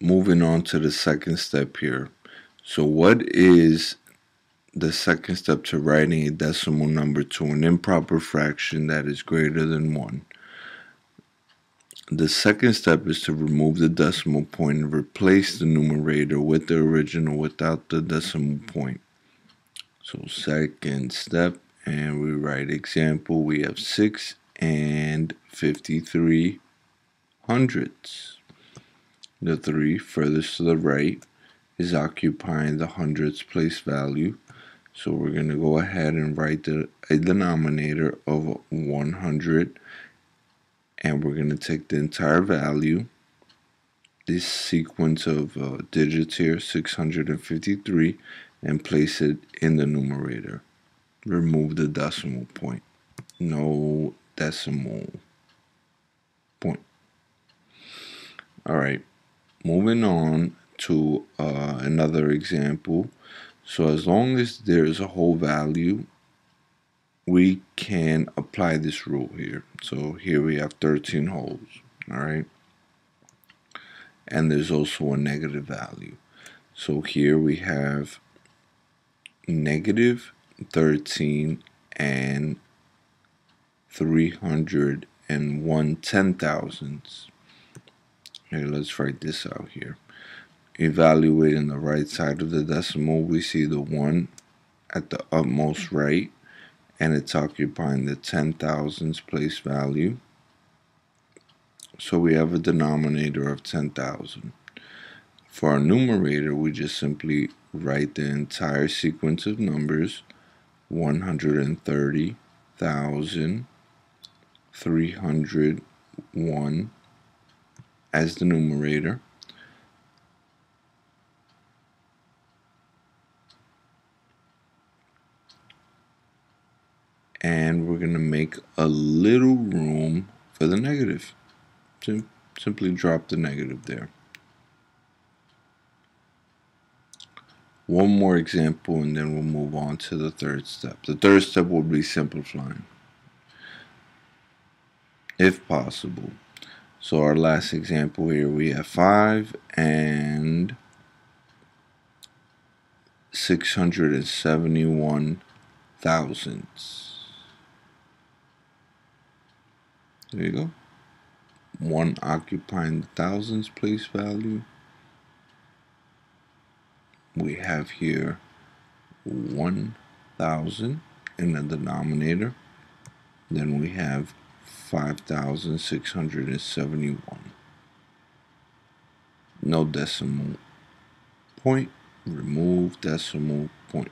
moving on to the second step here. So what is the second step to writing a decimal number to an improper fraction that is greater than 1? The second step is to remove the decimal point and replace the numerator with the original without the decimal point. So second step, and we write example, we have 6 and 53 hundredths. The 3 furthest to the right is occupying the hundredths place value. So we're going to go ahead and write a denominator of 100, and we're going to take the entire value, this sequence of digits here, 653, and place it in the numerator. Remove the decimal point. No decimal point. Alright, moving on to another example. So as long as there's a whole value, we can apply this rule here. So here we have 13 wholes, alright? And there's also a negative value. So here we have negative 13 and 301 10,000ths. Here, let's write this out here. Evaluating the right side of the decimal, we see the 1 at the utmost right, and it's occupying the 10,000ths place value. So we have a denominator of 10,000. For our numerator, we just simply write the entire sequence of numbers, 130,301 as the numerator. And we're going to make a little room for the negative. Simply drop the negative there. One more example, and then we'll move on to the third step. The third step will be simplifying, if possible. So our last example here, we have 5 and 671 thousandths. There you go. 1 occupying the thousands place value. We have here 1,000 in the denominator. Then we have 5,671. No decimal point. Remove decimal point.